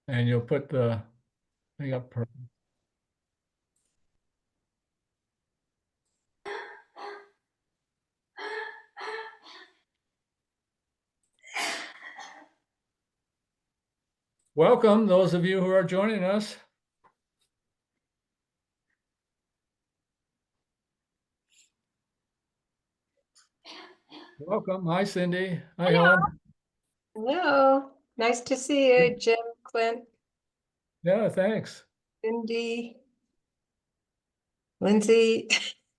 and you'll put the thing up. Welcome, those of you who are joining us. Welcome. Hi, Cindy. Hi, Helen. Hello, nice to see you, Jim, Clint, Yeah, thanks. Cindy, Lynsey,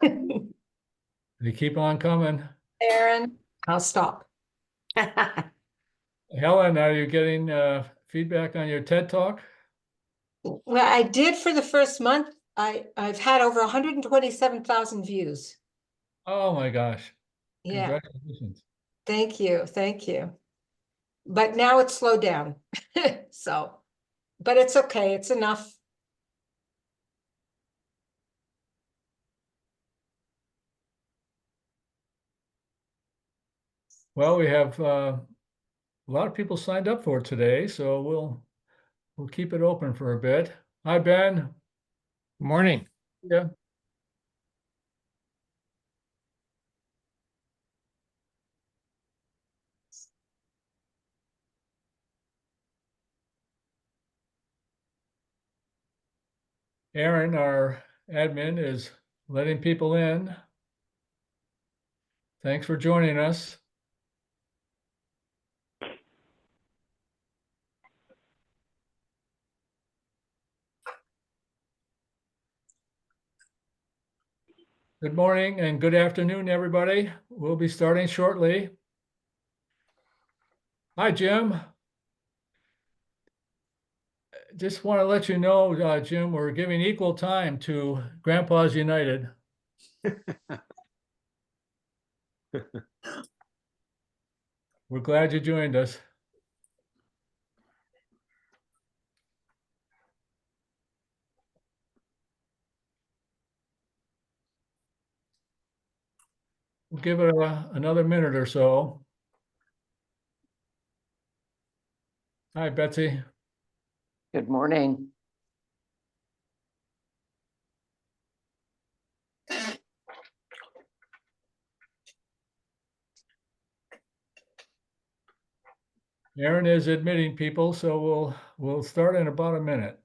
They keep on coming. Aaron. I'll stop. Helen, are you getting feedback on your TED Talk? Well, I did for the first month. I've had over 127,000 views. Oh my gosh. Yeah, Congratulations. thank you, thank you. But now it's slowed down. So, but it's okay, it's enough. Well, we have a lot of people signed up for it today, so we'll keep it open for a bit. Hi, Ben. Morning. Yeah. Aaron, our admin, is letting people in. Thanks for joining us. Good morning and good afternoon, everybody. We'll be starting shortly. Hi, Jim. Just want to let you know, Jim, we're giving equal time to Grandpa's United. We're glad you joined us. We'll give it another minute or so. Hi, Betsy. Good morning. Aaron is admitting people, so we'll start in about a minute.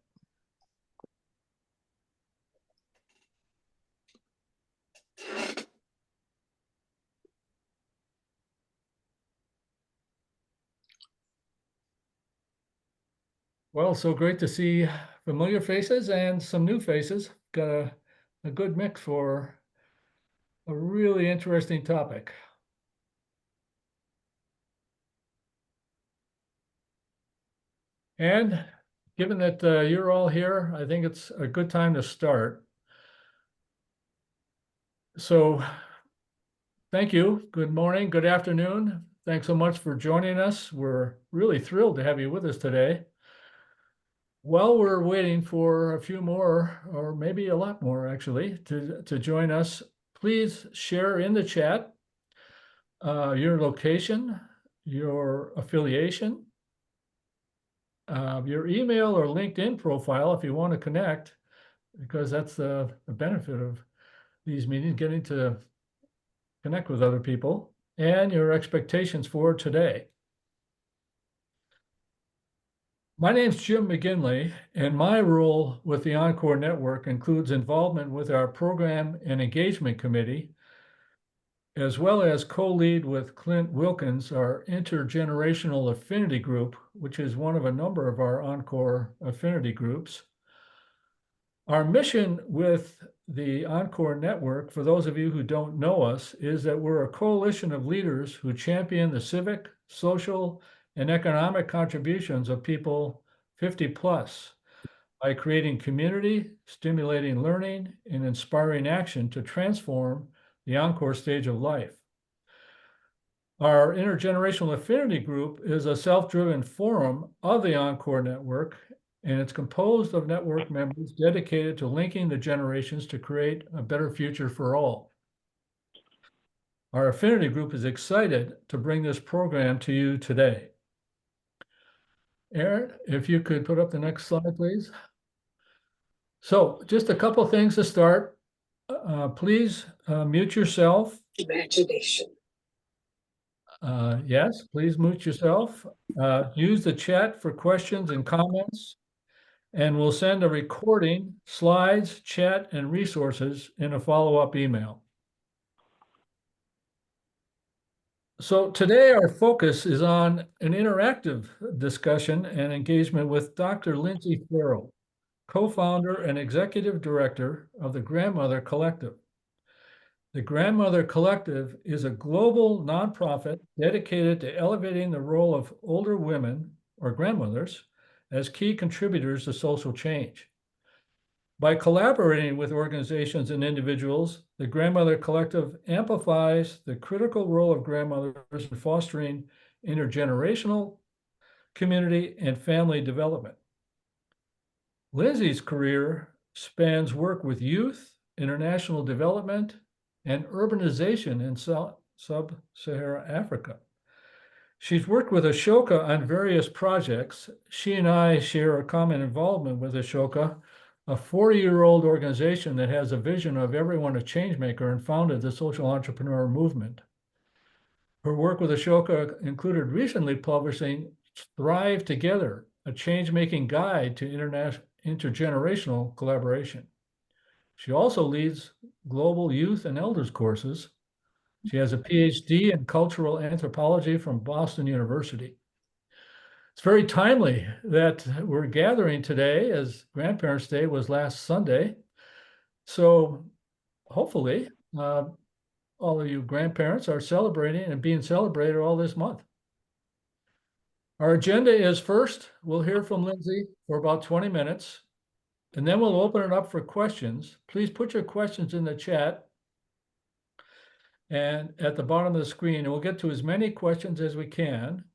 Well, so great to see familiar faces and some new faces. Got a good mix for a really interesting topic. And given that you're all here, I think it's a good time to start. So thank you. Good morning, good afternoon. Thanks so much for joining us. We're really thrilled to have you with us today. While we're waiting for a few more, or maybe a lot more actually, to join us, please share in the chat your location, your affiliation, your email or LinkedIn profile if you want to connect, because that's the benefit of these meetings, getting to connect with other people, and your expectations for today. My name's Jim McGinley, and my role with the Encore Network includes involvement with our Program and Engagement Committee, as well as co-lead with Clint Wilkins, our Intergenerational Affinity Group, which is one of a number of our Encore affinity groups. Our mission with the Encore Network, for those of you who don't know us, is that we're a coalition of leaders who champion the civic, social, and economic contributions of people 50 plus by creating community, stimulating learning, and inspiring action to transform the Encore stage of life. Our Intergenerational Affinity Group is a self-driven forum of the Encore Network, and it's composed of network members dedicated to linking the generations to create a better future for all. Our affinity group is excited to bring this program to you today. Aaron, if you could put up the next slide, please. So just a couple things to start. Please mute yourself. Imagination. Yes, please mute yourself. Use the chat for questions and comments. And we'll send a recording, slides, chat, and resources in a follow-up email. So today our focus is on an interactive discussion and engagement with Dr. Lynsey Farrell, co-founder and executive director of the Grandmother Collective. The Grandmother Collective is a global nonprofit dedicated to elevating the role of older women or grandmothers as key contributors to social change. By collaborating with organizations and individuals, the Grandmother Collective amplifies the critical role of grandmothers in fostering intergenerational community and family development. Lynsey's career spans work with youth, international development, and urbanization in sub-Saharan Africa. She's worked with Ashoka on various projects. She and I share a common involvement with Ashoka, a 40-year-old organization that has a vision of everyone a change maker and founded the social entrepreneur movement. Her work with Ashoka included recently publishing Thrive Together, a change-making guide to intergenerational collaboration. She also leads global youth and elders courses. She has a PhD in cultural anthropology from Boston University. It's very timely that we're gathering today, as Grandparents' Day was last Sunday. So hopefully all of you grandparents are celebrating and being celebrated all this month. Our agenda is first, we'll hear from Lynsey for about 20 minutes, and then we'll open it up for questions. Please put your questions in the chat and at the bottom of the screen, and we'll get to as many questions as we can.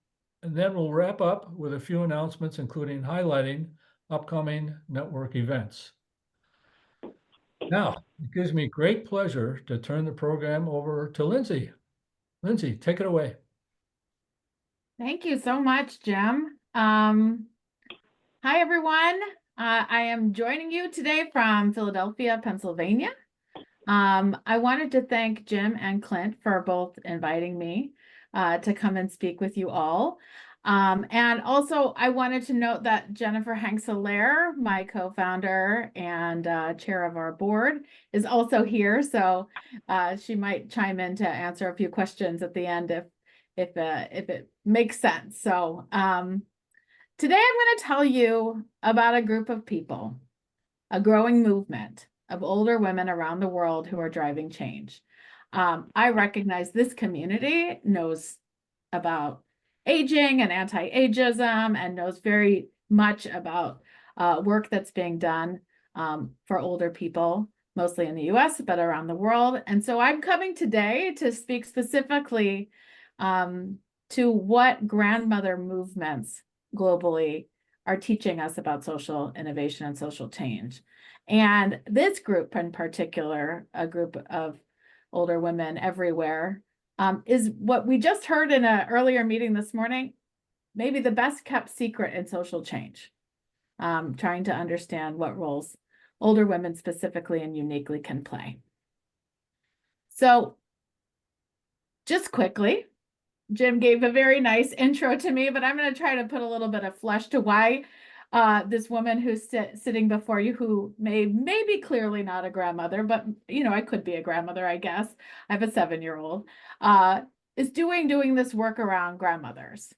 And then we'll wrap up with a few announcements, including highlighting upcoming network events. Now, it gives me great pleasure to turn the program over to Lynsey. Lynsey, take it away. Thank you so much, Jim. Hi, everyone. I am joining you today from Philadelphia, Pennsylvania. I wanted to thank Jim and Clint for both inviting me to come and speak with you all. And also, I wanted to note that Jennifer Hanks-Hilaire, my co-founder and chair of our board, is also here. So she might chime in to answer a few questions at the end if it makes sense. So today I'm going to tell you about a group of people, a growing movement of older women around the world who are driving change. I recognize this community knows about aging and anti-ageism and knows very much about work that's being done for older people, mostly in the US, but around the world. And so I'm coming today to speak specifically to what grandmother movements globally are teaching us about social innovation and social change. And this group in particular, a group of older women everywhere, is what we just heard in an earlier meeting this morning, maybe the best kept secret in social change, trying to understand what roles older women specifically and uniquely can play. So just quickly, Jim gave a very nice intro to me, but I'm going to try to put a little bit of flesh to why this woman who's sitting before you, who may be clearly not a grandmother, but you know, I could be a grandmother, I guess. I have a 7-year-old, is doing this work around grandmothers.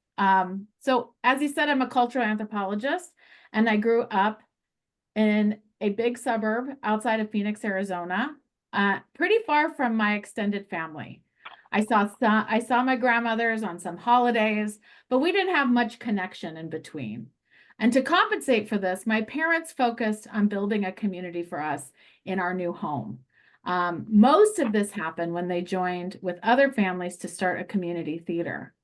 So as he said, I'm a cultural anthropologist, and I grew up in a big suburb outside of Phoenix, Arizona, pretty far from my extended family. I saw my grandmothers on some holidays, but we didn't have much connection in between. And to compensate for this, my parents focused on building a community for us in our new home. Most of this happened when they joined with other families to start a community theater,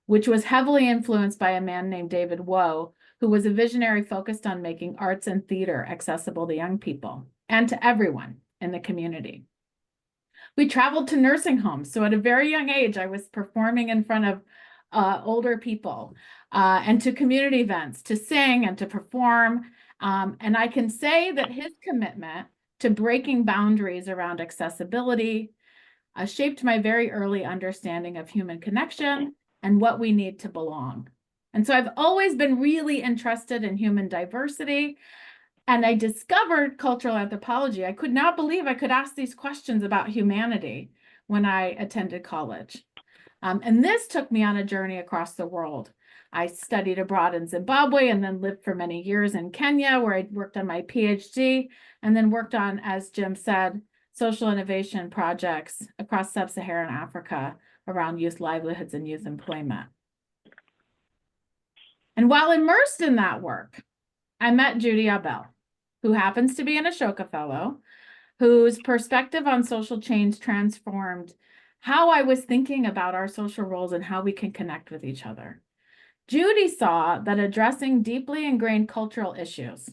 which was heavily influenced by a man named David Woe, who was a visionary focused on making arts and theater accessible to young people and to everyone in the community. We traveled to nursing homes. So at a very young age, I was performing in front of older people and to community events to sing and to perform. And I can say that his commitment to breaking boundaries around accessibility shaped my very early understanding of human connection and what we need to belong. And so I've always been really interested in human diversity. And I discovered cultural anthropology. I could not believe I could ask these questions about humanity when I attended college. And this took me on a journey across the world. I studied abroad in Zimbabwe and then lived for many years in Kenya, where I worked on my PhD and then worked on, as Jim said, social innovation projects across sub-Saharan Africa around youth livelihoods and youth employment. And while immersed in that work, I met Judy Abel, who happens to be an Ashoka Fellow, whose perspective on social change transformed how I was thinking about our social roles and how we can connect with each other. Judy saw that addressing deeply ingrained cultural issues,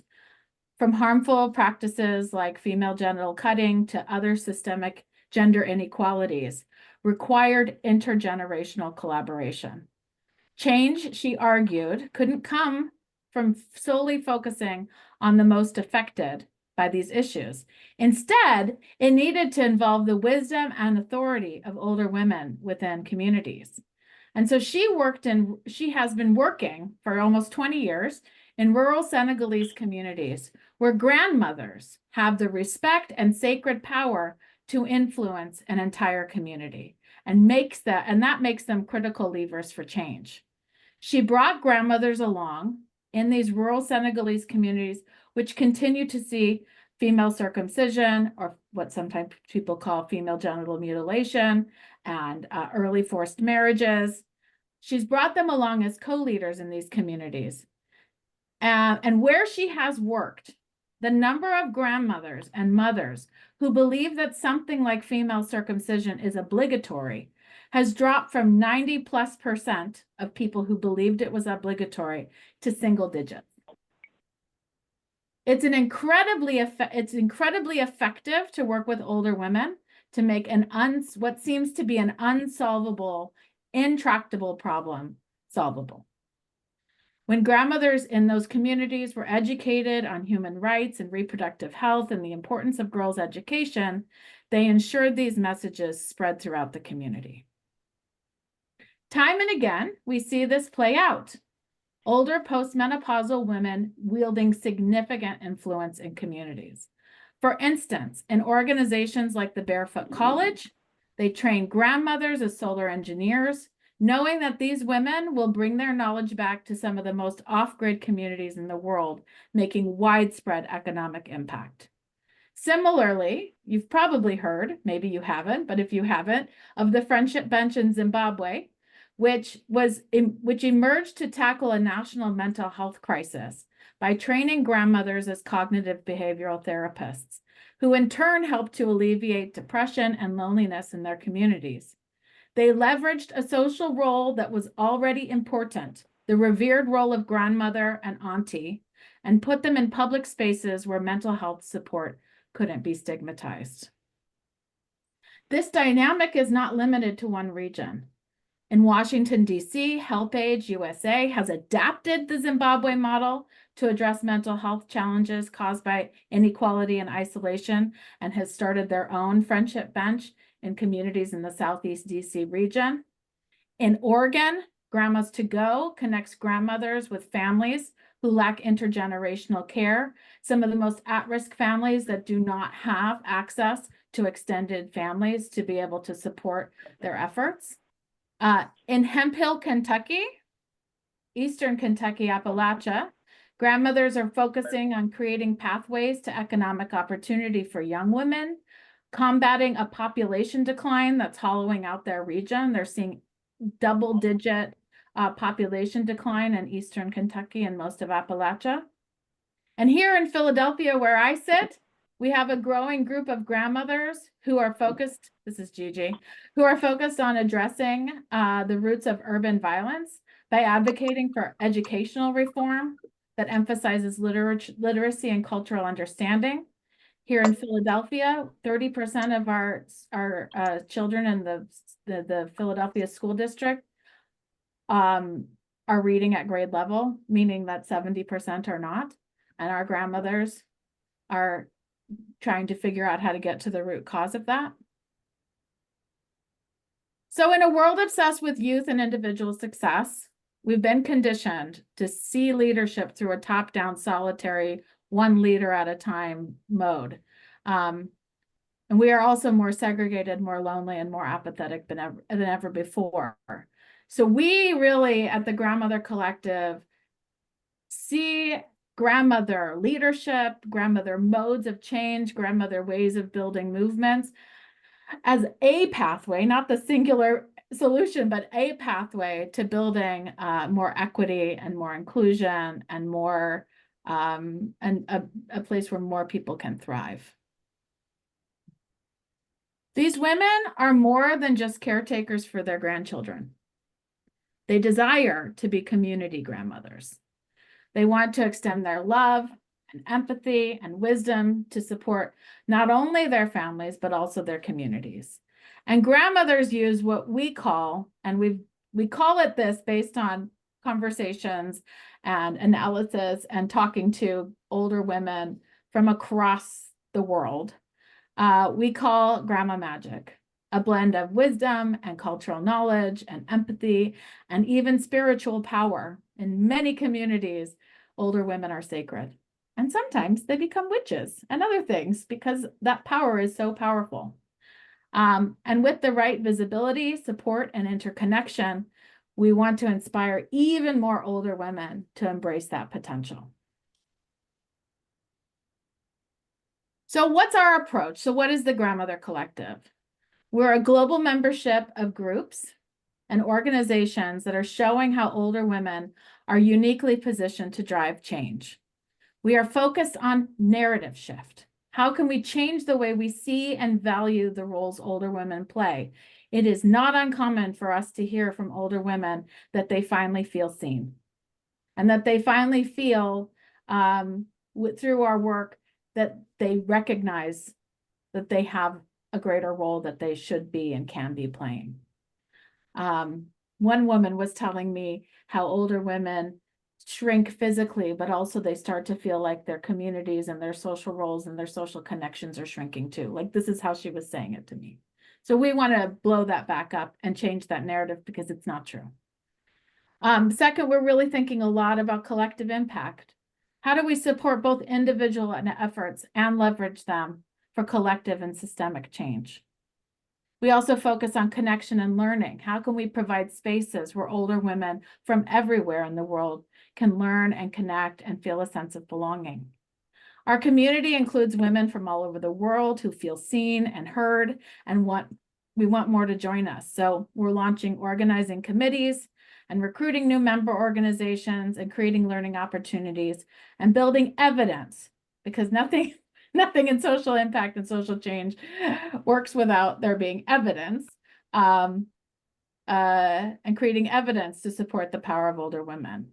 from harmful practices like female genital cutting to other systemic gender inequalities, required intergenerational collaboration. Change, she argued, couldn't come from solely focusing on the most affected by these issues. Instead, it needed to involve the wisdom and authority of older women within communities. And so she has been working for almost 20 years in rural Senegalese communities where grandmothers have the respect and sacred power to influence an entire community and that makes them critical levers for change. She brought grandmothers along in these rural Senegalese communities, which continue to see female circumcision, or what sometimes people call female genital mutilation, and early forced marriages. She's brought them along as co-leaders in these communities. And where she has worked, the number of grandmothers and mothers who believe that something like female circumcision is obligatory has dropped from 90+% of people who believed it was obligatory to single digits. It's incredibly effective to work with older women to make what seems to be an unsolvable, intractable problem solvable. When grandmothers in those communities were educated on human rights and reproductive health and the importance of girls' education, they ensured these messages spread throughout the community. Time and again, we see this play out. Older postmenopausal women wielding significant influence in communities. For instance, in organizations like the Barefoot College, they train grandmothers as solar engineers, knowing that these women will bring their knowledge back to some of the most off-grid communities in the world, making widespread economic impact. Similarly, you've probably heard, maybe you haven't, but if you haven't, of the Friendship Bench in Zimbabwe, which emerged to tackle a national mental health crisis by training grandmothers as cognitive behavioral therapists, who in turn helped to alleviate depression and loneliness in their communities. They leveraged a social role that was already important, the revered role of grandmother and auntie, and put them in public spaces where mental health support couldn't be stigmatized. This dynamic is not limited to one region. In Washington, D.C., HelpAge USA has adapted the Zimbabwe model to address mental health challenges caused by inequality and isolation and has started their own Friendship Bench in communities in the Southeast D.C. region. In Oregon, Grandmas to Go connects grandmothers with families who lack intergenerational care, some of the most at-risk families that do not have access to extended families to be able to support their efforts. In Hemphill, Kentucky, Eastern Kentucky, Appalachia, grandmothers are focusing on creating pathways to economic opportunity for young women, combating a population decline that's hollowing out their region. They're seeing double-digit population decline in Eastern Kentucky and most of Appalachia. And here in Philadelphia, where I sit, we have a growing group of grandmothers who are focused, this is Gigi, who are focused on addressing the roots of urban violence by advocating for educational reform that emphasizes literacy and cultural understanding. Here in Philadelphia, 30% of our children in the Philadelphia school district are reading at grade level, meaning that 70% are not, and our grandmothers are trying to figure out how to get to the root cause of that. So in a world obsessed with youth and individual success, we've been conditioned to see leadership through a top-down, solitary, one leader at a time mode. And we are also more segregated, more lonely, and more apathetic than ever before. So we really, at the Grandmother Collective, see grandmother leadership, grandmother modes of change, grandmother ways of building movements as a pathway, not the singular solution, but a pathway to building more equity and more inclusion and more and a place where more people can thrive. These women are more than just caretakers for their grandchildren. They desire to be community grandmothers. They want to extend their love and empathy and wisdom to support not only their families, but also their communities. And grandmothers use what we call, and we call it this based on conversations and analysis and talking to older women from across the world. We call grandma magic, a blend of wisdom and cultural knowledge and empathy and even spiritual power. In many communities, older women are sacred. And sometimes they become witches and other things because that power is so powerful. And with the right visibility, support, and interconnection, we want to inspire even more older women to embrace that potential. So what's our approach? So what is the Grandmother Collective? We're a global membership of groups and organizations that are showing how older women are uniquely positioned to drive change. We are focused on narrative shift. How can we change the way we see and value the roles older women play? It is not uncommon for us to hear from older women that they finally feel seen and that they finally feel through our work that they recognize that they have a greater role that they should be and can be playing. One woman was telling me how older women shrink physically, but also they start to feel like their communities and their social roles and their social connections are shrinking too. Like this is how she was saying it to me. So we want to blow that back up and change that narrative because it's not true. Second, we're really thinking a lot about collective impact. How do we support both individual efforts and leverage them for collective and systemic change? We also focus on connection and learning. How can we provide spaces where older women from everywhere in the world can learn and connect and feel a sense of belonging? Our community includes women from all over the world who feel seen and heard and we want more to join us. So we're launching organizing committees and recruiting new member organizations and creating learning opportunities and building evidence, because nothing in social impact and social change works without there being evidence, and creating evidence to support the power of older women.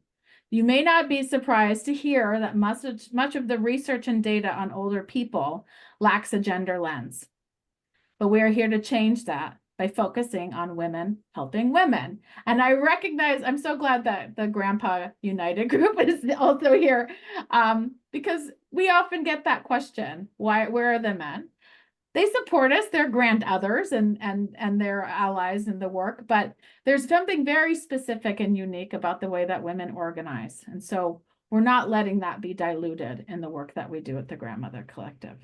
You may not be surprised to hear that much of the research and data on older people lacks a gender lens, but we are here to change that by focusing on women helping women. And I recognize, I'm so glad that the Grandpa United group is also here, because we often get that question, where are the men? They support us, they're grand others and they're allies in the work, but there's something very specific and unique about the way that women organize. And so we're not letting that be diluted in the work that we do at the Grandmother Collective.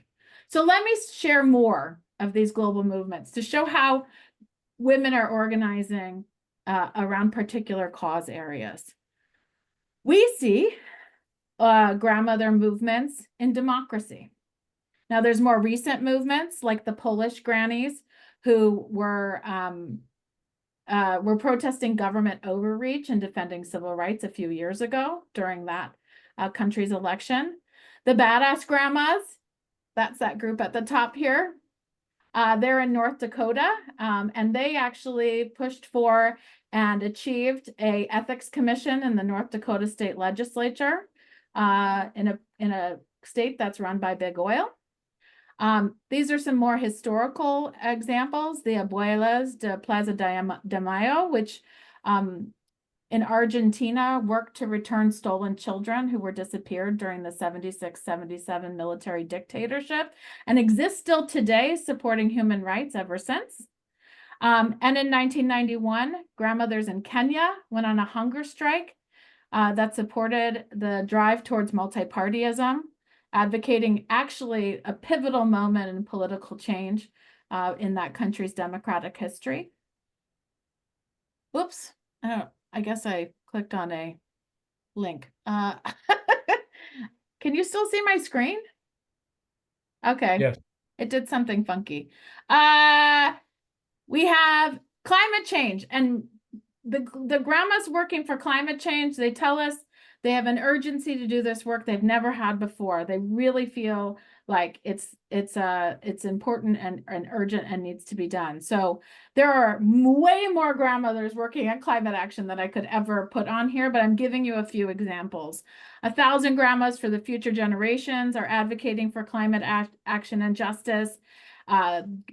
So let me share more of these global movements to show how women are organizing around particular cause areas. We see grandmother movements in democracy. Now there's more recent movements like the Polish grannies who were protesting government overreach and defending civil rights a few years ago during that country's election. The Badass Grandmas, that's that group at the top here. They're in North Dakota, and they actually pushed for and achieved an ethics commission in the North Dakota State Legislature in a state that's run by big oil. These are some more historical examples. The Abuelas de Plaza de Mayo, which in Argentina worked to return stolen children who were disappeared during the 76-77 military dictatorship and exists still today, supporting human rights ever since. And in 1991, grandmothers in Kenya went on a hunger strike that supported the drive towards multi-partyism, advocating actually a pivotal moment in political change in that country's democratic history. Oops, I guess I clicked on a link. Can you still see my screen? Okay. Yes. It did something funky. We have climate change, and the grandmas working for climate change, they tell us they have an urgency to do this work they've never had before. They really feel like it's important and urgent and needs to be done. So there are way more grandmothers working on climate action than I could ever put on here, but I'm giving you a few examples. 1,000 grandmas for the future generations are advocating for climate action and justice.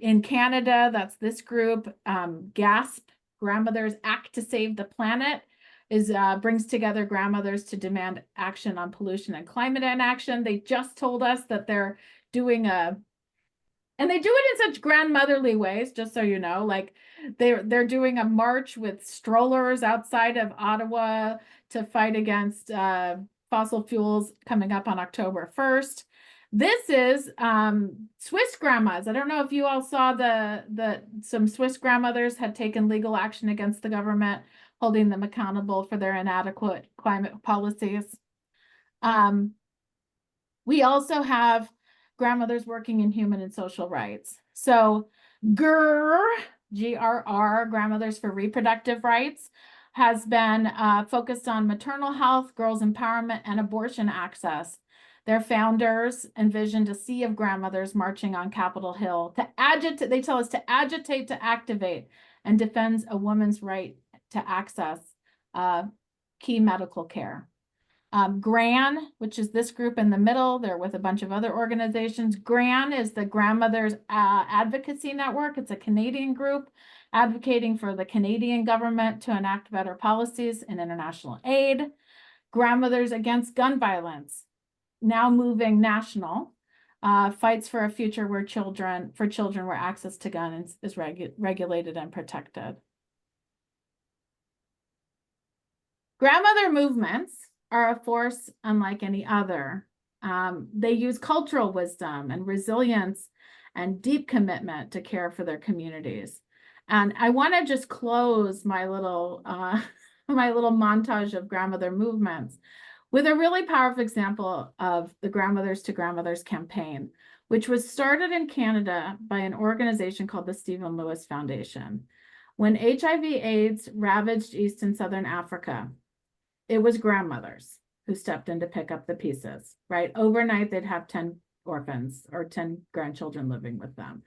In Canada, that's this group, GASP, Grandmothers Act to Save the Planet, brings together grandmothers to demand action on pollution and climate inaction. They just told us that they're doing and they do it in such grandmotherly ways, just so you know, like they're doing a march with strollers outside of Ottawa to fight against fossil fuels coming up on October 1st. This is Swiss grandmas. I don't know if you all saw some Swiss grandmothers had taken legal action against the government, holding them accountable for their inadequate climate policies. We also have grandmothers working in human and social rights. So GRR, Grandmothers for Reproductive Rights, has been focused on maternal health, girls' empowerment, and abortion access. Their founders envisioned a sea of grandmothers marching on Capitol Hill to agitate, they tell us, to agitate, to activate, and defends a woman's right to access key medical care. GRAN, which is this group in the middle, they're with a bunch of other organizations. GRAN is the Grandmothers Advocacy Network. It's a Canadian group advocating for the Canadian government to enact better policies in international aid. Grandmothers Against Gun Violence, now moving national, fights for a future where children where access to guns is regulated and protected. Grandmother movements are a force unlike any other. They use cultural wisdom and resilience and deep commitment to care for their communities. And I want to just close my little montage of grandmother movements with a really powerful example of the Grandmothers to Grandmothers campaign, which was started in Canada by an organization called the Stephen Lewis Foundation. When HIV/AIDS ravaged East and Southern Africa, it was grandmothers who stepped in to pick up the pieces, right? Overnight, they'd have 10 orphans or 10 grandchildren living with them.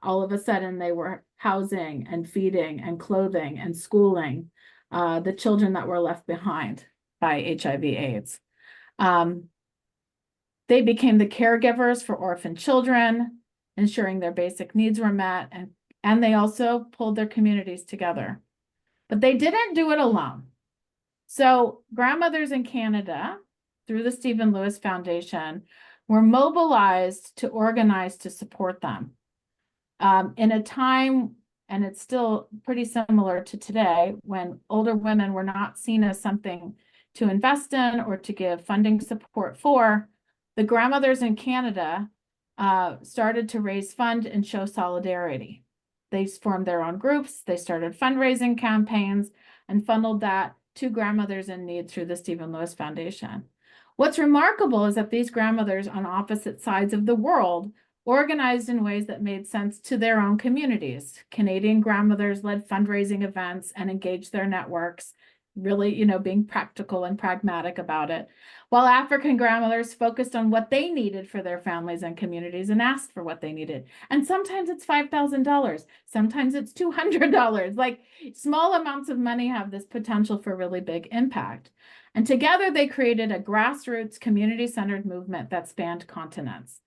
All of a sudden, they were housing and feeding and clothing and schooling the children that were left behind by HIV/AIDS. They became the caregivers for orphan children, ensuring their basic needs were met, and they also pulled their communities together. But they didn't do it alone. So grandmothers in Canada, through the Stephen Lewis Foundation, were mobilized to organize to support them. In a time, and it's still pretty similar to today, when older women were not seen as something to invest in or to give funding support for, the grandmothers in Canada started to raise funds and show solidarity. They formed their own groups, they started fundraising campaigns, and funneled that to grandmothers in need through the Stephen Lewis Foundation. What's remarkable is that these grandmothers on opposite sides of the world organized in ways that made sense to their own communities. Canadian grandmothers led fundraising events and engaged their networks, really, being practical and pragmatic about it, while African grandmothers focused on what they needed for their families and communities and asked for what they needed. And sometimes it's $5,000, sometimes it's $200. Like, small amounts of money have this potential for really big impact. And together they created a grassroots community-centered movement that spanned continents.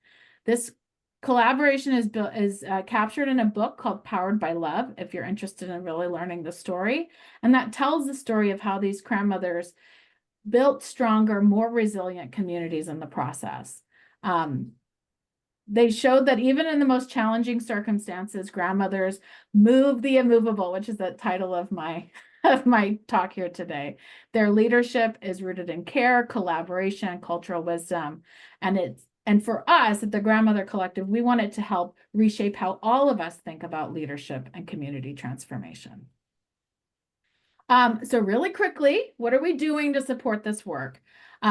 This Collaboration is captured in a book called Powered by Love, if you're interested in really learning the story. And that tells the story of how these grandmothers built stronger, more resilient communities in the process. They showed that even in the most challenging circumstances, grandmothers move the immovable, which is the title of my talk here today. Their leadership is rooted in care, collaboration, cultural wisdom, and for us at the Grandmother Collective, we wanted to help reshape how all of us think about leadership and community transformation. So really quickly, what are we doing to support this work?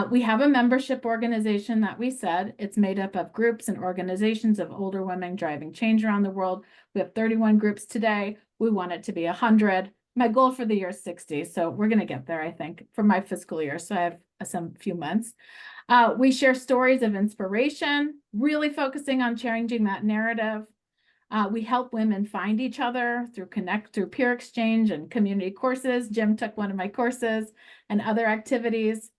We have a membership organization that we said it's made up of groups and organizations of older women driving change around the world. We have 31 groups today. We want it to be 100. My goal for the year is 60. So we're going to get there, I think, for my fiscal year. So I have some few months. We share stories of inspiration, really focusing on changing that narrative. We help women find each other through peer exchange and community courses. Jim took one of my courses and other activities.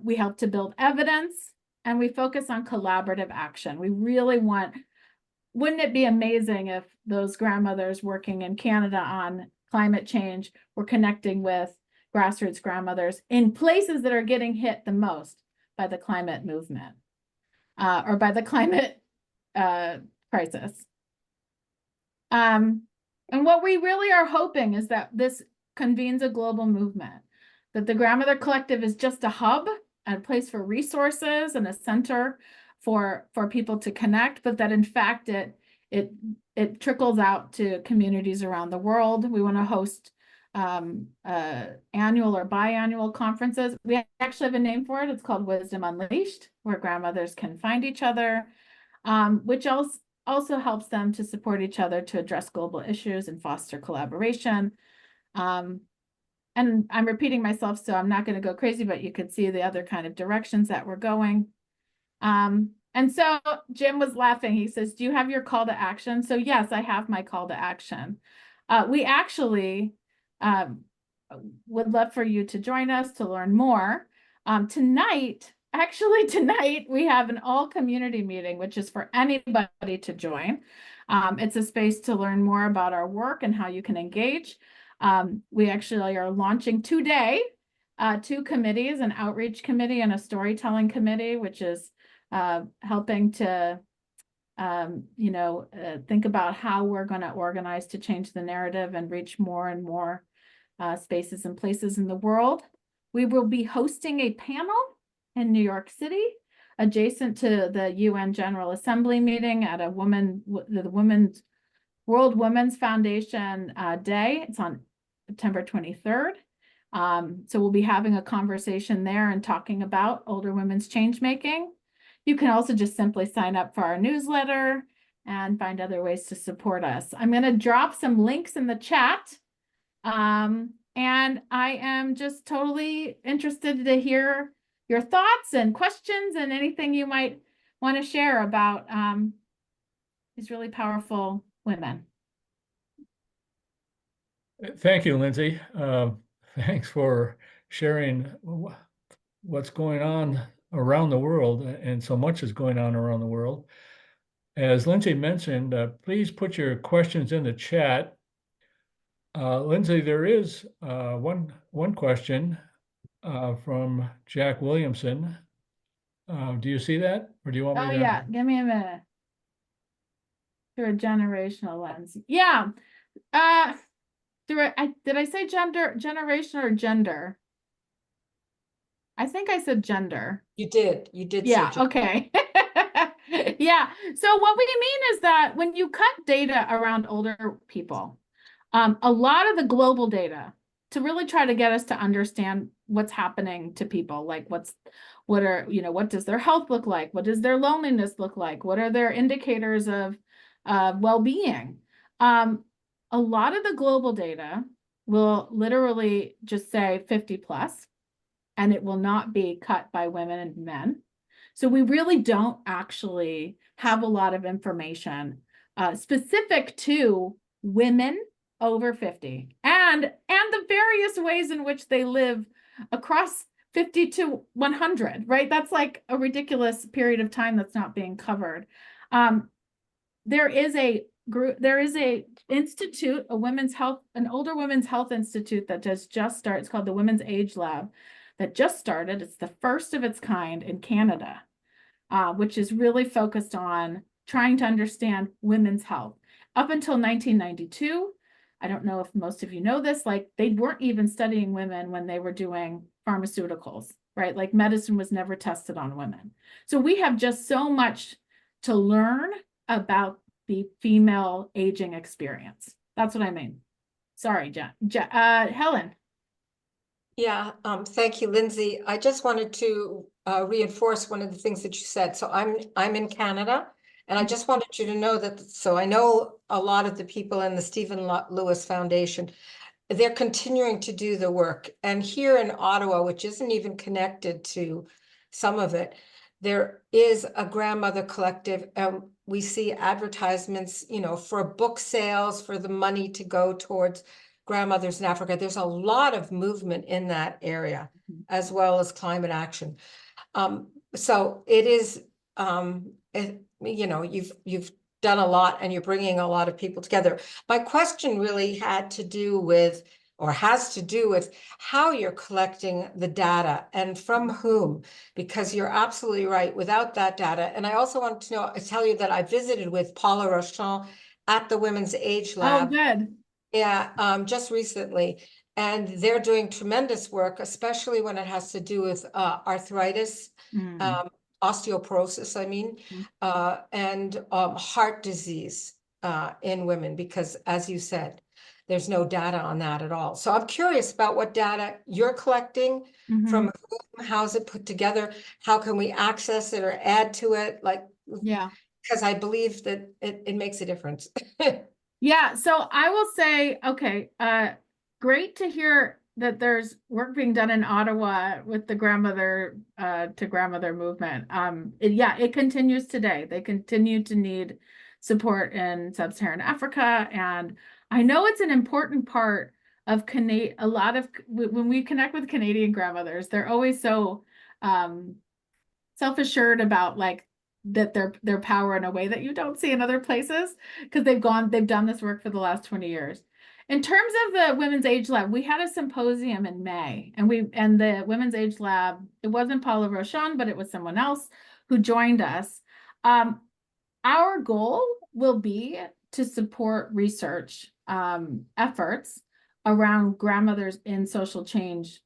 We help to build evidence, and we focus on collaborative action. We really wouldn't it be amazing if those grandmothers working in Canada on climate change were connecting with grassroots grandmothers in places that are getting hit the most by the climate movement or by the climate crisis. And what we really are hoping is that this convenes a global movement, that the Grandmother Collective is just a hub, a place for resources and a center for people to connect, but that in fact it trickles out to communities around the world. We want to host annual or biannual conferences. We actually have a name for it. It's called Wisdom Unleashed, where grandmothers can find each other, which also helps them to support each other to address global issues and foster collaboration. And I'm repeating myself, so I'm not going to go crazy, but you could see the other kind of directions that we're going. And so Jim was laughing. He says, do you have your call to action? So yes, I have my call to action. We actually would love for you to join us to learn more. Tonight, we have an all community meeting, which is for anybody to join. It's a space to learn more about our work and how you can engage. We actually are launching today 2 committees, an outreach committee and a storytelling committee, which is helping to think about how we're going to organize to change the narrative and reach more and more spaces and places in the world. We will be hosting a panel in New York City, adjacent to the UN General Assembly meeting at the World Women's Foundation Day. It's on September 23rd. So we'll be having a conversation there and talking about older women's change making. You can also just simply sign up for our newsletter and find other ways to support us. I'm going to drop some links in the chat. And I am just totally interested to hear your thoughts and questions and anything you might want to share about these really powerful women. Thank you, Lynsey. Thanks for sharing what's going on around the world, and so much is going on around the world. As Lynsey mentioned, please put your questions in the chat. Lynsey, there is one question from Jack Williamson. Do you see that, or do you want me to? Oh yeah, give me a minute. Through a generational lens. Yeah. Did I say generation or gender? I think I said gender. You did. You did. Yeah, say okay. Yeah. So what we mean is that when you cut data around older people, a lot of the global data to really try to get us to understand what's happening to people, like what does their health look like? What does their loneliness look like? What are their indicators of well-being? A lot of the global data will literally just say 50 plus, and it will not be cut by women and men. So we really don't actually have a lot of information specific to women over 50 and the various ways in which they live across 50 to 100, right? That's like a ridiculous period of time that's not being covered. there is a group, there is a institute, an older women's health institute that just started. It's called the Women's Age Lab that just started. It's the first of its kind in Canada, which is really focused on trying to understand women's health. Up until 1992, I don't know if most of you know this, like they weren't even studying women when they were doing pharmaceuticals, right? Like medicine was never tested on women. So we have just so much to learn about the female aging experience. That's what I mean. Sorry, Helen. Yeah, thank you, Lynsey. I just wanted to reinforce one of the things that you said. So I'm in Canada, and I just wanted you to know that, so I know a lot of the people in the Stephen Lewis Foundation, they're continuing to do the work. And here in Ottawa, which isn't even connected to some of it, there is a grandmother collective. We see advertisements, you know, for book sales, for the money to go towards grandmothers in Africa. There's a lot of movement in that area, as well as climate action. So it is, you know, you've done a lot and you're bringing a lot of people together. My question really had to do with, or has to do with, how you're collecting the data and from whom, because you're absolutely right, without that data. And I also want to tell you that I visited with Paula Rochon at the Women's Age Lab. Oh, good. Yeah, just recently. And they're doing tremendous work, especially when it has to do with arthritis, osteoporosis, I mean, and heart disease in women, because as you said, there's no data on that at all. So I'm curious about what data you're collecting, from whom, how's it put together, how can we access it or add to it? Like, Yeah. because I believe that it makes a difference. Yeah, so I will say, okay, great to hear that there's work being done in Ottawa with the grandmother to grandmother movement. It continues today. They continue to need support in sub-Saharan Africa, and I know it's an important part of a lot of when we connect with Canadian grandmothers, they're always so self-assured about like that their power in a way that you don't see in other places, because they've done this work for the last 20 years. In terms of the Women's Age Lab, we had a symposium in May, and the Women's Age Lab, it wasn't Paula Rochon, but it was someone else who joined us. Our goal will be to support research efforts around grandmothers in social change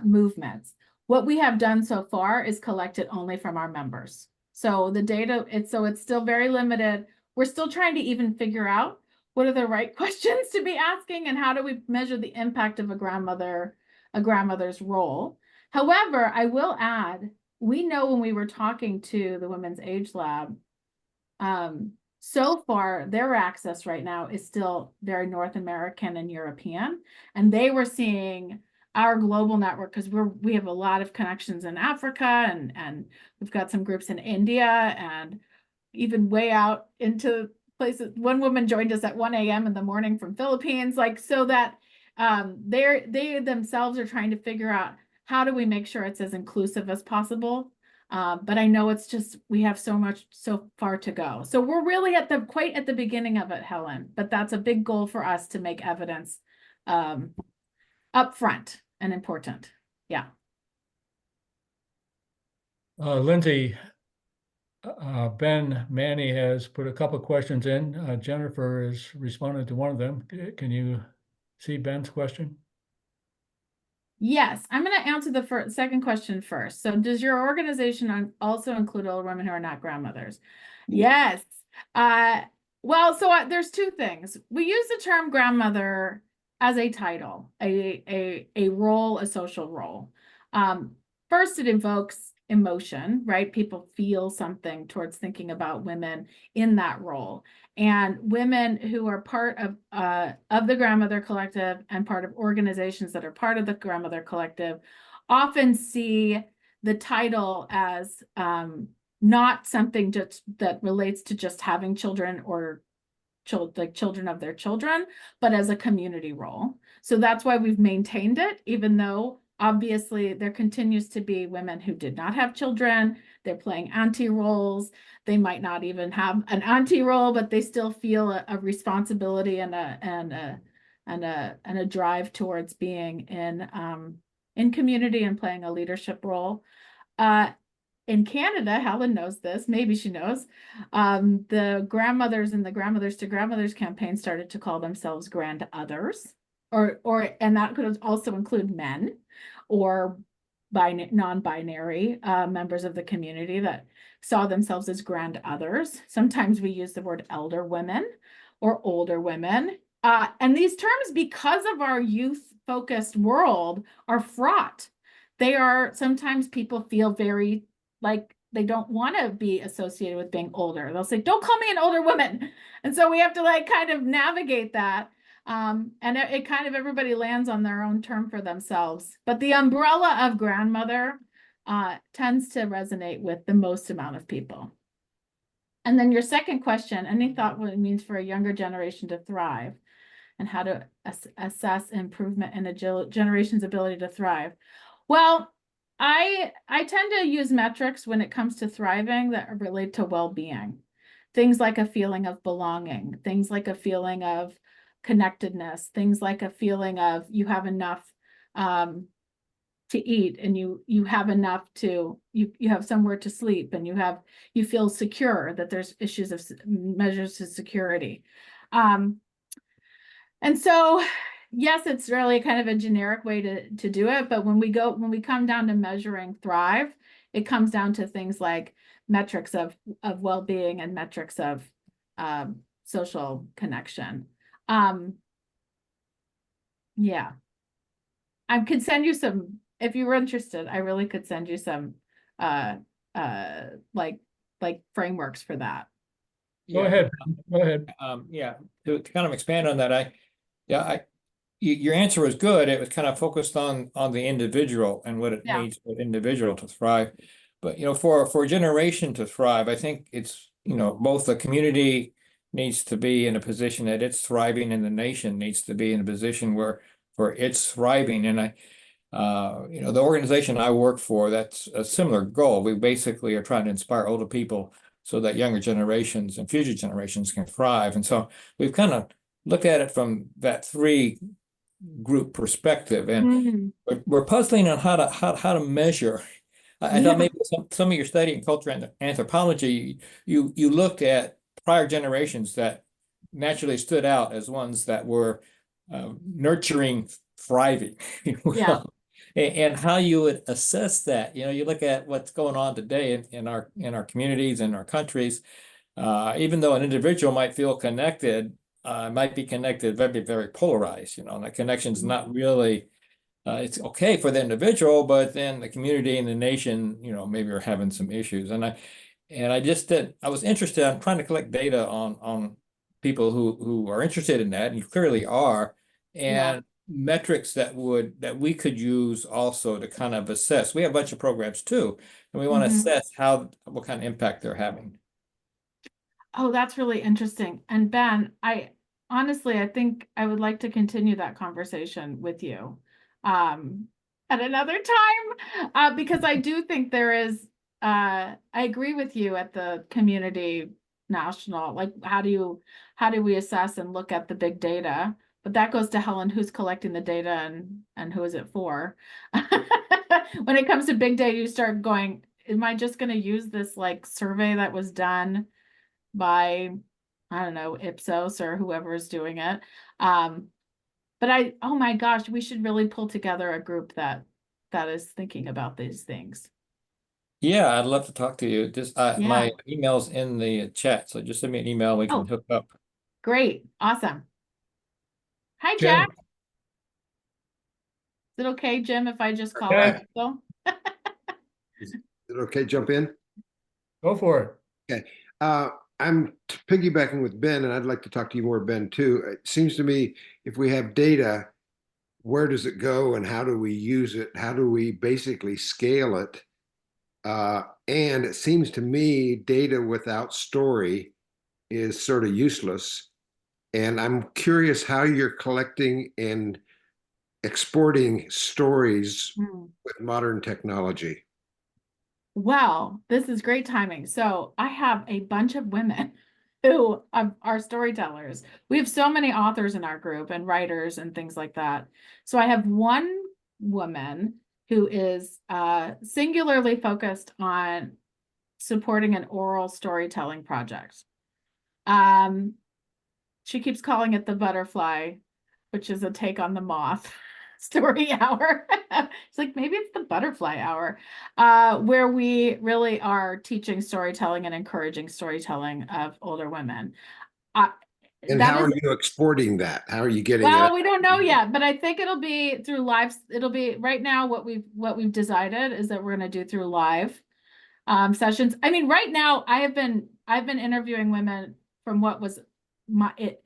movements. What we have done so far is collect it only from our members. So the data, it's still very limited. We're still trying to even figure out what are the right questions to be asking and how do we measure the impact of a grandmother's role. However, I will add, we know when we were talking to the Women's Age Lab, so far their access right now is still very North American and European, and they were seeing our global network, because we have a lot of connections in Africa, and we've got some groups in India and even way out into places. One woman joined us at 1 a.m. in the morning from Philippines, like, so that they themselves are trying to figure out how do we make sure it's as inclusive as possible. But I know it's just, we have so far to go. So we're really quite at the beginning of it, Helen, but that's a big goal for us to make evidence upfront and important. Yeah. Lynsey, Ben Manny has put a couple of questions in. Jennifer has responded to one of them. Can you see Ben's question? Yes, I'm going to answer the second question first. So does your organization also include older women who are not grandmothers? Yes. Well, so there's two things. We use the term grandmother as a title, a role, a social role. First, it invokes emotion, right? People feel something towards thinking about women in that role. And women who are part of the Grandmother Collective and part of organizations that are part of the Grandmother Collective often see the title as not something just that relates to just having children or like children of their children, but as a community role. So that's why we've maintained it, even though obviously there continues to be women who did not have children. They're playing auntie roles. They might not even have an auntie role, but they still feel a responsibility and a drive towards being in community and playing a leadership role. In Canada, Helen knows this, maybe she knows, the grandmothers in the Grandmothers to Grandmothers campaign started to call themselves grand others, and that could also include men or non-binary members of the community that saw themselves as grand others. Sometimes we use the word elder women or older women. And these terms, because of our youth-focused world, are fraught. They are, sometimes people feel very like they don't want to be associated with being older. They'll say, don't call me an older woman. And so we have to like kind of navigate that. And it kind of, everybody lands on their own term for themselves. But the umbrella of grandmother tends to resonate with the most amount of people. And then your second question, any thought what it means for a younger generation to thrive and how to assess improvement in a generation's ability to thrive? Well, I tend to use metrics when it comes to thriving that relate to well-being. Things like a feeling of belonging, things like a feeling of connectedness, things like a feeling of you have enough to eat, and you have enough to, you have somewhere to sleep, and you feel secure, that there's issues of measures to security. And so, yes, it's really kind of a generic way to do it. But when we come down to measuring thrive, it comes down to things like metrics of well-being and metrics of social connection. Yeah, I could send you some, if you were interested, I really could send you some like frameworks for that. Go ahead. Go ahead. Yeah, to kind of expand on that, your answer was good. It was kind of focused on the individual and what it needs for the individual to thrive. But for a generation to thrive, I think it's both the community needs to be in a position that it's thriving, and the nation needs to be in a position where it's thriving. And the organization I work for, that's a similar goal. We basically are trying to inspire older people so that younger generations and future generations can thrive. And so we've kind of looked at it from that three group perspective, and we're puzzling on how to measure. I thought maybe some of your study in culture and anthropology, you looked at prior generations that naturally stood out as ones that were nurturing thriving. Yeah. And how you would assess that. You look at what's going on today in our communities and our countries. Even though an individual might feel connected, might be connected very, very polarized. And that connection's not really. It's okay for the individual, but then the community and the nation, maybe are having some issues. And I was interested. I'm trying to collect data on people who are interested in that, and you clearly are, and metrics that we could use also to kind of assess. We have a bunch of programs too, and we want to assess what kind of impact they're having. Oh, that's really interesting. And Ben, I think I would like to continue that conversation with you at another time, because I do think there is, I agree with you at the community national, like how do we assess and look at the big data? But that goes to Helen, who's collecting the data and who is it for? When it comes to big data, you start going, am I just going to use this like survey that was done by, I don't know, Ipsos or whoever is doing it? But oh my gosh, we should really pull together a group that is thinking about these things. Yeah, I'd love to talk to you. Just my email's in the chat, so just send me an email. We can hook up. Great, awesome. Hi, Jim. Jack. Is it okay, Jim, if I just call Okay. it? Is it okay, jump in? Go for it. Okay. I'm piggybacking with Ben, and I'd like to talk to you more, Ben, too. It seems to me if we have data, where does it go and how do we use it? How do we basically scale it? And it seems to me data without story is sort of useless. And I'm curious how you're collecting and exporting stories Hmm. with modern technology? Well, this is great timing. So I have a bunch of women who are storytellers. We have so many authors in our group and writers and things like that. So I have one woman who is singularly focused on supporting an oral storytelling project. She keeps calling it the butterfly, which is a take on the moth story hour. It's like, maybe it's the butterfly hour, where we really are teaching storytelling and encouraging storytelling of older women. And That how is, are you exporting that? How are you getting it well, out? we don't know yet, but I think it'll be through live. It'll be right now what we've decided is that we're going to do through live sessions. I mean, right now I've been interviewing women from what was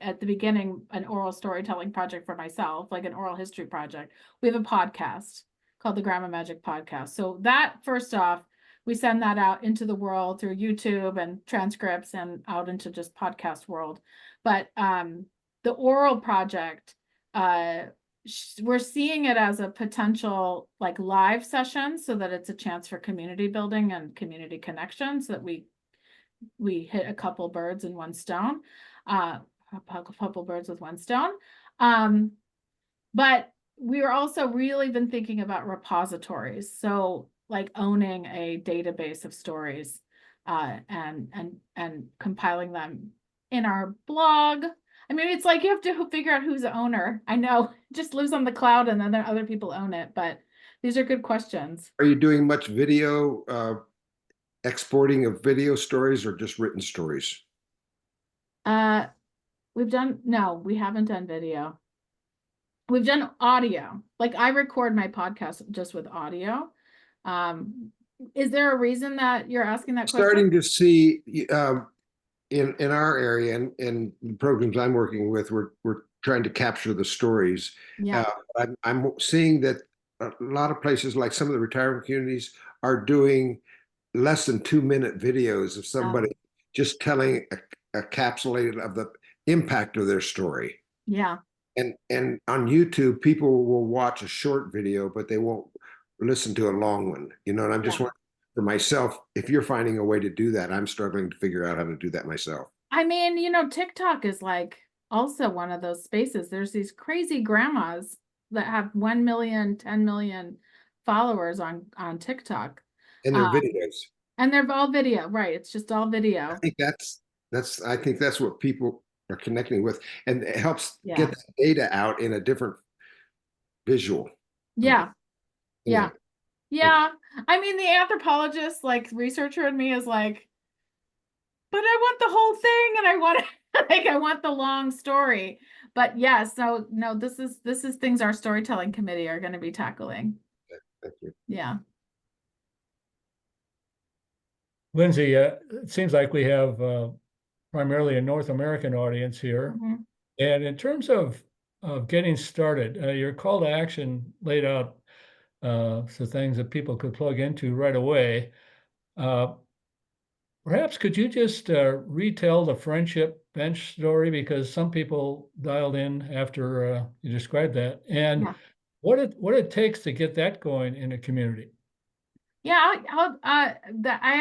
at the beginning, an oral storytelling project for myself, like an oral history project. We have a podcast called the Grandma Magic Podcast. So that, first off, we send that out into the world through YouTube and transcripts and out into just podcast world. But the oral project, we're seeing it as a potential like live session so that it's a chance for community building and community connection, so that we hit a couple birds in one stone, a couple birds with one stone. But we are also really been thinking about repositories, so like owning a database of stories and compiling them in our blog. I mean, it's like you have to figure out who's the owner. I know it just lives on the cloud and then there other people own it, but these are good questions. Are you doing much video exporting of video stories or just written stories? No, we haven't done video. We've done audio. Like I record my podcast just with audio. Is there a reason that you're asking that question? Starting to see in our area and the programs I'm working with, we're trying to capture the stories. Yeah. I'm seeing that a lot of places, like some of the retirement communities, are doing less than 2-minute videos of somebody just telling a capsulated of the impact of their story. Yeah. And on YouTube, people will watch a short video, but they won't listen to a long one. And I'm just wondering for myself, if you're finding a way to do that, I'm struggling to figure out how to do that myself. I mean, TikTok is like also one of those spaces. There's these crazy grandmas that have 1 million, 10 million followers on TikTok. And their videos. And they're all video, right? It's just all video. I think that's what people are connecting with, and it helps Yeah. get that data out in a different visual. Yeah. Yeah. Yeah. I mean, the anthropologist, like researcher in me is like, but I want the whole thing and I want I want the long story. But yeah, so no, this is things our storytelling committee are going to be tackling. Thank you. Yeah. Lynsey, it seems like we have primarily a North American audience here. Mhm. And in terms of getting started, your call to action laid out some things that people could plug into right away. Perhaps could you just retell the friendship bench story, because some people dialed in after you described that, and Yeah. what it takes to get that going in a community. Yeah, I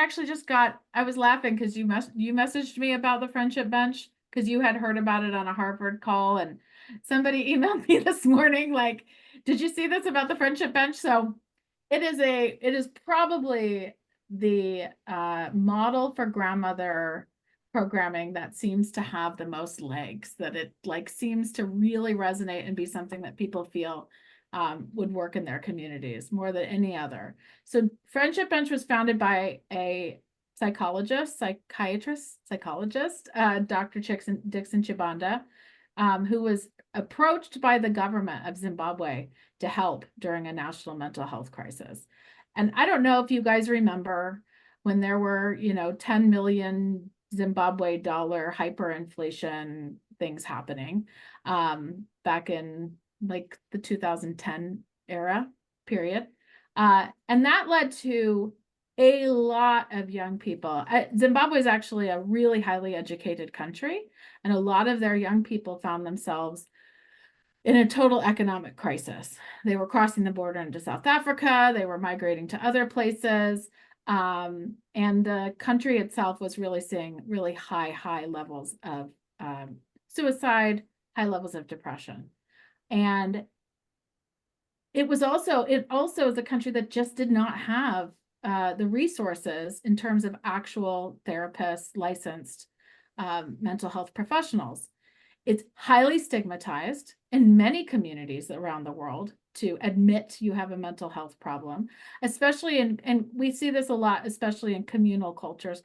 actually just I was laughing because you messaged me about the friendship bench because you had heard about it on a Harvard call, and somebody emailed me this morning like, did you see this about the friendship bench? So it is probably the model for grandmother programming that seems to have the most legs, that it like seems to really resonate and be something that people feel would work in their communities more than any other. So Friendship Bench was founded by a psychologist, Dr. Dixon Chibanda, who was approached by the government of Zimbabwe to help during a national mental health crisis. And I don't know if you guys remember when there were, 10 million Zimbabwe dollar hyperinflation things happening back in like the 2010 era period. And that led to a lot of young people. Zimbabwe is actually a really highly educated country, and a lot of their young people found themselves in a total economic crisis. They were crossing the border into South Africa, they were migrating to other places, and the country itself was really seeing really high levels of suicide, high levels of depression. And it also is a country that just did not have the resources in terms of actual therapists, licensed mental health professionals. It's highly stigmatized in many communities around the world to admit you have a mental health problem, especially and we see this a lot, especially in communal cultures,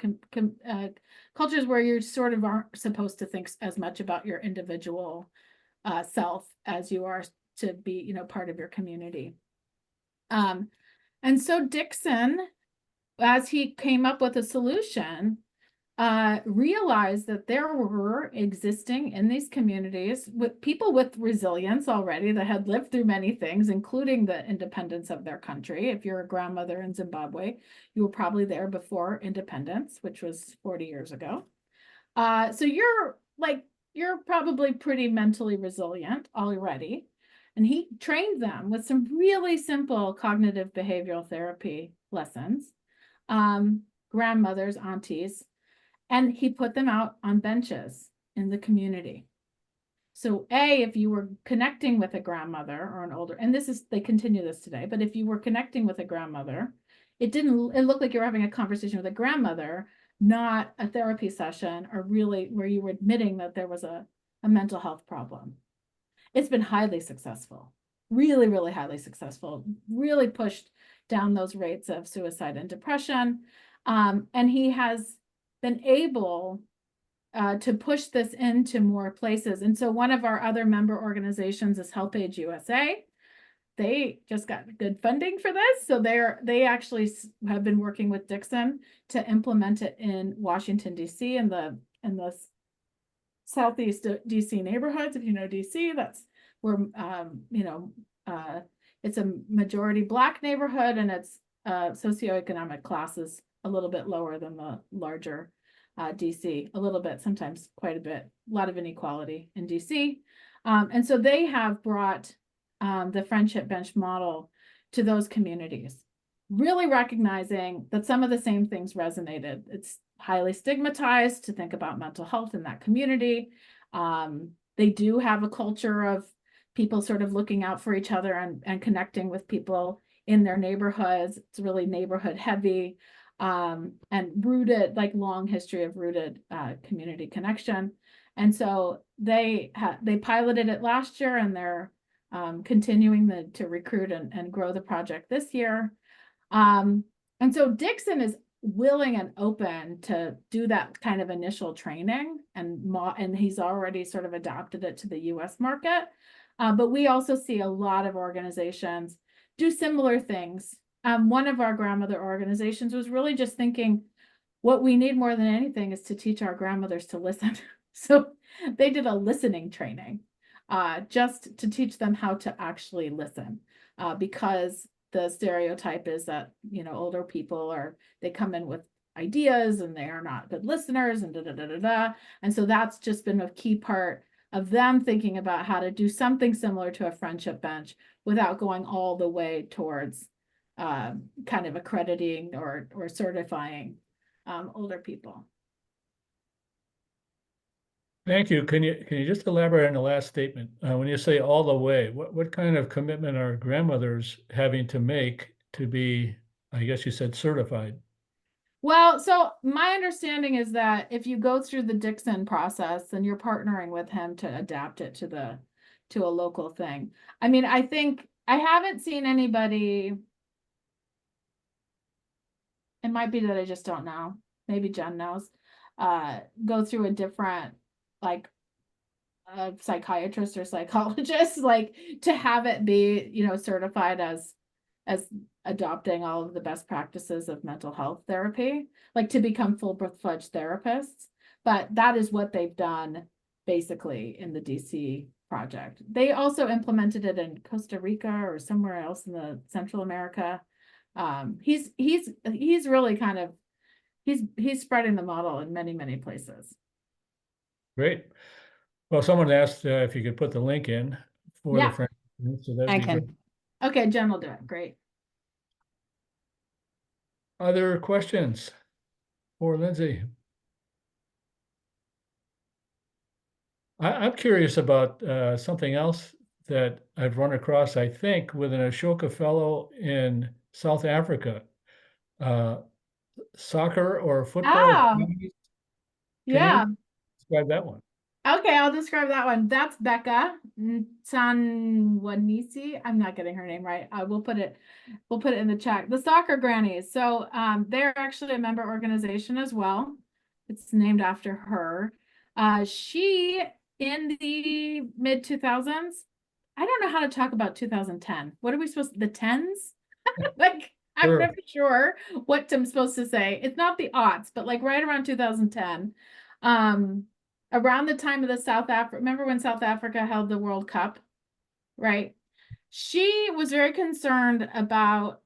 cultures where you sort of aren't supposed to think as much about your individual self as you are to be, you know, part of your community. And so Dixon, as he came up with a solution, realized that there were existing in these communities with people with resilience already that had lived through many things, including the independence of their country. If you're a grandmother in Zimbabwe, you were probably there before independence, which was 40 years ago. So you're probably pretty mentally resilient already. And he trained them with some really simple cognitive behavioral therapy lessons, grandmothers, aunties, and he put them out on benches in the community. So if you were connecting with a grandmother or an older, and they continue this today, but if you were connecting with a grandmother, it looked like you were having a conversation with a grandmother, not a therapy session, or really where you were admitting that there was a mental health problem. It's been highly successful, really highly successful, really pushed down those rates of suicide and depression. And he has been able to push this into more places. And so one of our other member organizations is HelpAge USA. They just got good funding for this. So they actually have been working with Dixon to implement it in Washington, D.C. in the Southeast DC neighborhoods. If you know DC, that's where it's a majority Black neighborhood, and its socioeconomic class is a little bit lower than the larger DC, a little bit, sometimes quite a bit, a lot of inequality in DC. And so they have brought the Friendship Bench model to those communities, really recognizing that some of the same things resonated. It's highly stigmatized to think about mental health in that community. They do have a culture of people sort of looking out for each other and connecting with people in their neighborhoods. It's really neighborhood heavy and rooted, like long history of rooted community connection. And so they piloted it last year, and they're continuing to recruit and grow the project this year. And so Dixon is willing and open to do that kind of initial training, and he's already sort of adapted it to the US market. But we also see a lot of organizations do similar things. One of our grandmother organizations was really just thinking, what we need more than anything is to teach our grandmothers to listen. So they did a listening training just to teach them how to actually listen, because the stereotype is that, you know, older people they come in with ideas and they are not good listeners and And so that's just been a key part of them thinking about how to do something similar to a friendship bench without going all the way towards kind of accrediting or certifying older people. Thank you. Can you just elaborate on the last statement? When you say all the way, what kind of commitment are grandmothers having to make to be, I guess you said, certified? Well, so my understanding is that if you go through the Dixon process, then you're partnering with him to adapt it to a local thing. I mean, I think I haven't seen anybody. It might be that I just don't know. Maybe Jen knows. Go through a different, like, a psychiatrist or psychologist, like, to have it be, you know, certified as adopting all of the best practices of mental health therapy, like to become full-fledged therapists. But that is what they've done basically in the DC project. They also implemented it in Costa Rica or somewhere else in the Central America. He's really kind of, he's spreading the model in many places. Great. Well, someone asked if you could put the link in for the Yeah. French. So that'd I be great. can. Okay, Jen will do it. Great. Other questions for Lynsey? I'm curious about something else that I've run across, I think, with an Ashoka Fellow in South Africa. Soccer or football. Oh, Can yeah. you describe that one? Okay, I'll describe that one. That's Becca Nsanwanisi. I'm not getting her name right. We'll put it in the chat. The Soccer Grannies. So they're actually a member organization as well. It's named after her. She in the mid 2000s. I don't know how to talk about 2010. What are we supposed the tens? Like I'm Sure. not sure what I'm supposed to say. It's not the aughts, but like right around 2010. Around the time of the South Africa, remember when South Africa held the World Cup, right? She was very concerned about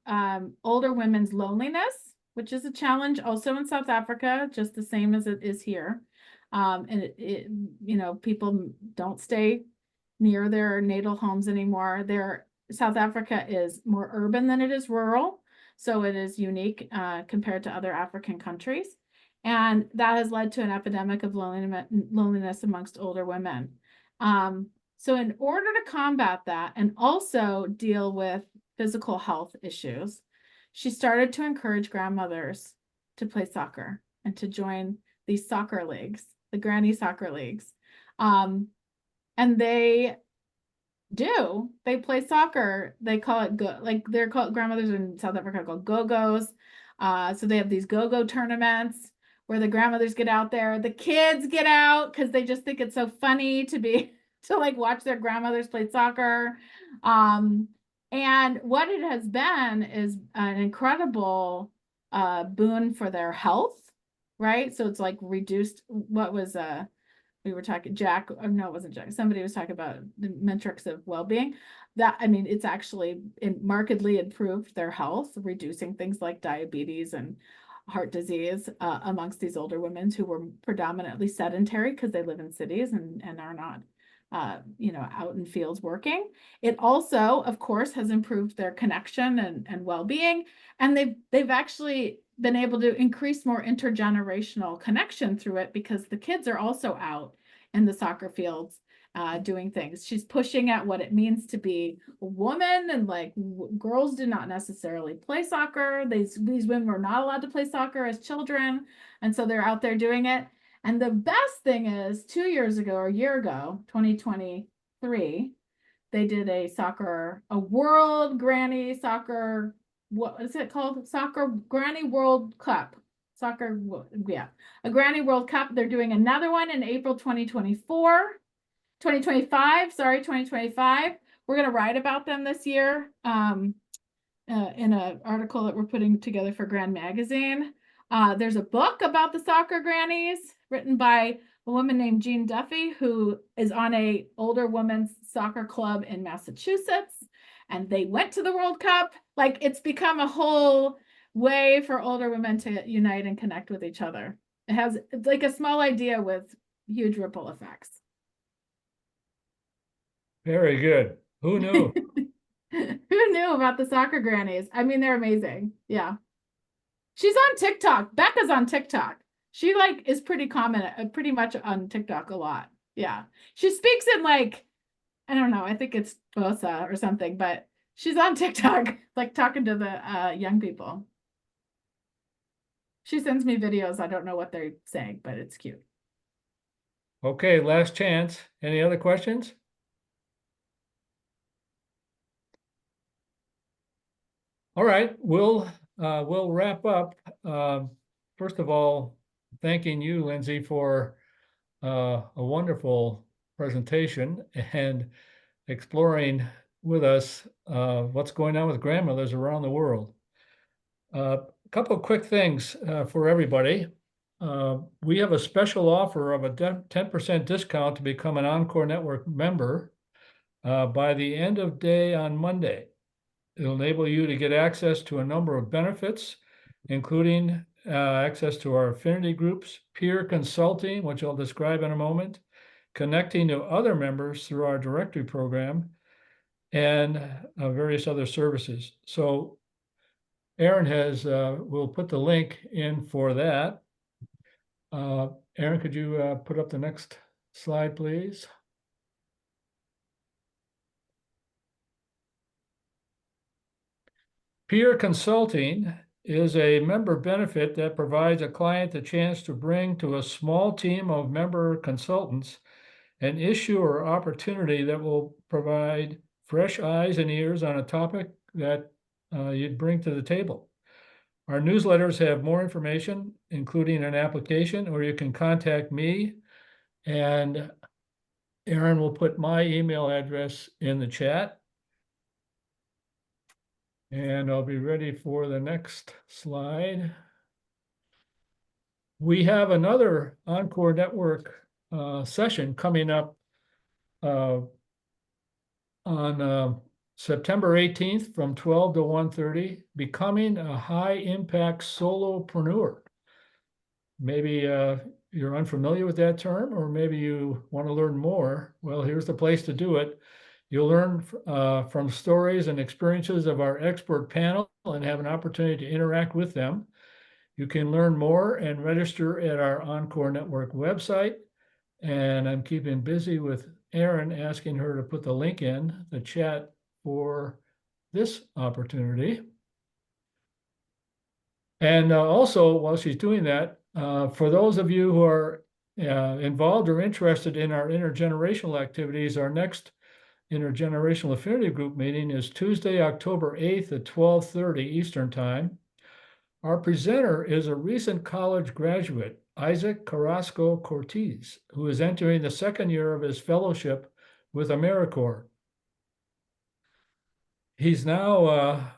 older women's loneliness, which is a challenge also in South Africa, just the same as it is here. And you know, people don't stay near their natal homes anymore. South Africa is more urban than it is rural, so it is unique compared to other African countries. And that has led to an epidemic of loneliness amongst older women. So in order to combat that and also deal with physical health issues, she started to encourage grandmothers to play soccer and to join these soccer leagues, the granny soccer leagues. And they play soccer. They call it they're called, grandmothers in South Africa called go-go's. So they have these go-go tournaments where the grandmothers get out there, the kids get out because they just think it's so funny to like watch their grandmothers play soccer. And what it has been is an incredible boon for their health, right? So it's like reduced what was we were talking Jack, or no, it wasn't Jack. Somebody was talking about the metrics of well-being. That, I mean, it's actually markedly improved their health, reducing things like diabetes and heart disease amongst these older women who were predominantly sedentary because they live in cities and are not you know, out in fields working. It also, of course, has improved their connection and well-being. And they've actually been able to increase more intergenerational connection through it because the kids are also out in the soccer fields doing things. She's pushing at what it means to be a woman, and like girls do not necessarily play soccer. These women were not allowed to play soccer as children, and so they're out there doing it. And the best thing is 2 years ago or a year ago, 2023, they did a world granny soccer, what is it called? Soccer Granny World Cup. Soccer, yeah, a Granny World Cup. They're doing another one in April 2025, sorry, 2025. We're going to write about them this year in an article that we're putting together for Grand Magazine. There's a book about the soccer grannies written by a woman named Jean Duffy, who is on a older women's soccer club in Massachusetts. And they went to the World Cup. Like, it's become a whole way for older women to unite and connect with each other. It's like a small idea with huge ripple effects. Very good. Who knew? Who knew about the soccer grannies? I mean, they're amazing. Yeah. She's on TikTok. Becca's on TikTok. She like is pretty common, pretty much on TikTok a lot. Yeah. She speaks in like, I don't know, I think it's Bosa or something, but she's on TikTok, like talking to the young people. She sends me videos. I don't know what they're saying, but it's cute. Okay, last chance. Any other questions? All right, we'll wrap up. First of all, thanking you, Lynsey, for a wonderful presentation and exploring with us what's going on with grandmothers around the world. A couple of quick things for everybody. We have a special offer of a 10% discount to become an Encore Network member by the end of day on Monday. It'll enable you to get access to a number of benefits, including access to our affinity groups, peer consulting, which I'll describe in a moment, connecting to other members through our directory program, and various other services. So Aaron will put the link in for that. Aaron, could you put up the next slide, please? Peer consulting is a member benefit that provides a client the chance to bring to a small team of member consultants an issue or opportunity that will provide fresh eyes and ears on a topic that you'd bring to the table. Our newsletters have more information, including an application, or you can contact me, and Aaron will put my email address in the chat. And I'll be ready for the next slide. We have another Encore Network session coming up on September 18th from 12 to 1:30, becoming a high-impact solopreneur. Maybe you're unfamiliar with that term, or maybe you want to learn more. Well, here's the place to do it. You'll learn from stories and experiences of our expert panel and have an opportunity to interact with them. You can learn more and register at our Encore Network website. And I'm keeping busy with Erin, asking her to put the link in the chat for this opportunity. And also, while she's doing that, for those of you who are involved or interested in our intergenerational activities, our next Intergenerational Affinity Group meeting is Tuesday, October 8th at 12:30 Eastern Time. Our presenter is a recent college graduate, Isaac Carrasco Cortez, who is entering the second year of his fellowship with AmeriCorps. He's now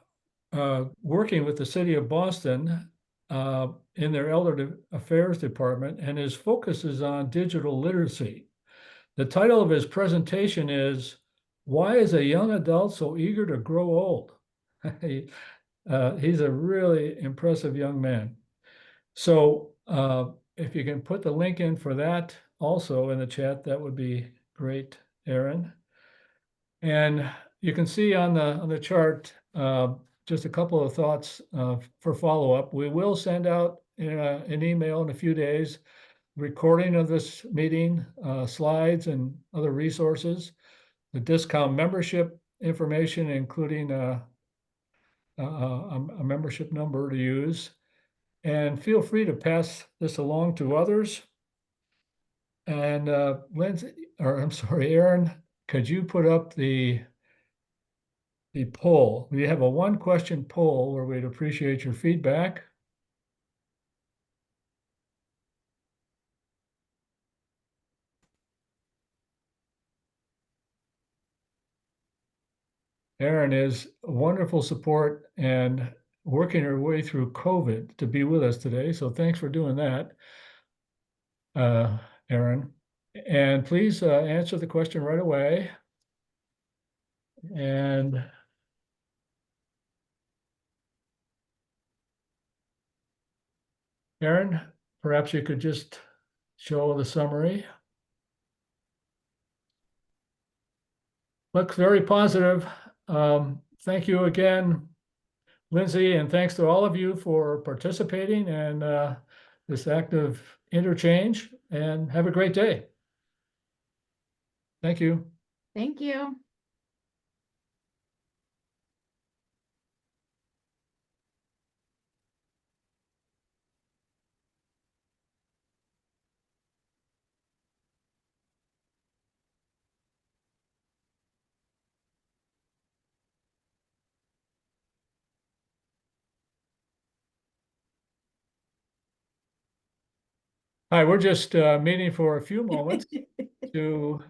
working with the city of Boston in their Elder Affairs Department, and his focus is on digital literacy. The title of his presentation is, "Why is a young adult so eager to grow old?" He's a really impressive young man. So if you can put the link in for that also in the chat, that would be great, Aaron. And you can see on the chart just a couple of thoughts for follow-up. We will send out an email in a few days, recording of this meeting, slides and other resources, the discount membership information, including a membership number to use. And feel free to pass this along to others. And Aaron, could you put up the poll? We have a one-question poll where we'd appreciate your feedback. Erin is wonderful support and working her way through COVID to be with us today. So thanks for doing that, Erin. And please answer the question right away. And Erin, perhaps you could just show the summary. Looks very positive. Thank you again, Lynsey, and thanks to all of you for participating in this active interchange, and have a great day. Thank you. Thank you. Hi, we're just meeting for a few moments to